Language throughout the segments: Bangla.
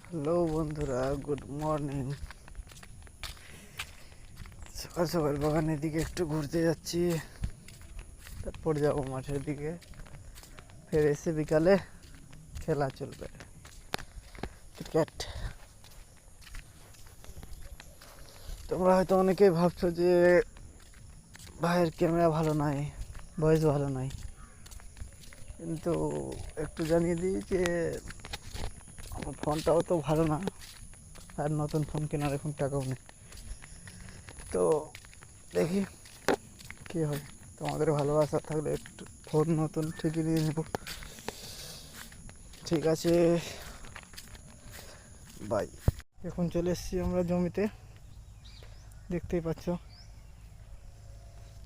হ্যালো বন্ধুরা, গুড মর্নিং। সকাল সকাল বাগানের দিকে একটু ঘুরতে যাচ্ছি, তারপর যাবো মাঠের দিকে। ফের এসে বিকালে খেলা চলবে, ক্রিকেট। তোমরা হয়তো অনেকেই ভাবছো যে ভাইয়ের ক্যামেরা ভালো নাই, ভয়েস ভালো নাই, কিন্তু একটু জানিয়ে দিই যে আমার ফোনটাও তো ভালো না, আর নতুন ফোন কেনার এখন টাকাও নেই। তো দেখি কী হয়। তোমাদের ভালোবাসা থাকলে একটু ফোন নতুন ঠিকই নিয়ে নেব। ঠিক আছে, বাই। এখন চলে এসেছি আমরা জমিতে, দেখতেই পাচ্ছ।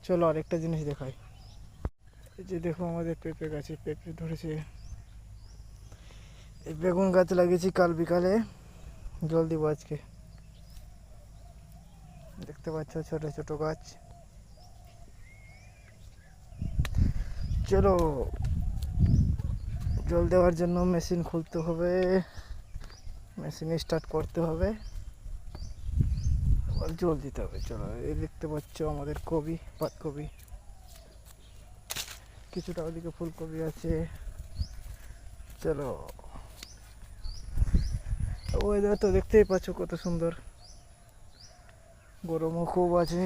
চলো আরেকটা জিনিস দেখাই। এই যে দেখো, আমাদের পেঁপে গাছে পেঁপে ধরেছে। এই বেগুন গাছ লাগিয়েছি কাল বিকালে, জল দিব আজকে। দেখতে পাচ্ছ ছোট ছোট গাছ। চলো, জল দেওয়ার জন্য মেশিন খুলতে হবে, মেশিন স্টার্ট করতে হবে, আবার জল দিতে হবে। চলো, এই দেখতে পাচ্ছ আমাদের কপি, পাতকপি, কিছুটা ওদিকে ফুলকপি আছে। চলো, ওয়েদার তো দেখতেই পাচ্ছ কত সুন্দর, গরমও খুব আছে।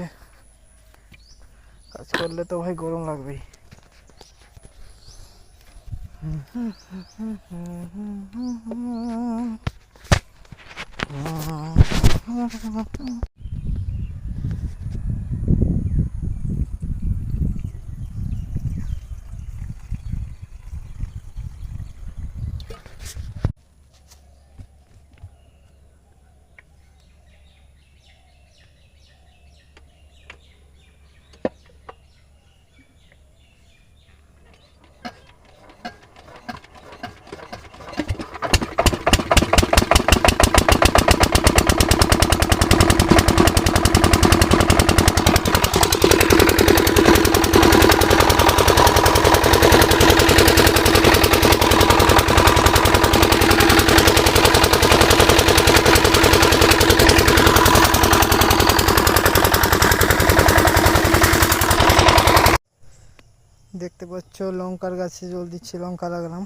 কাজ করলে তো ভাই গরম লাগবেই। দেখতে পাচ্ছ লঙ্কার গাছে জল দিচ্ছি, লঙ্কা লাগালাম।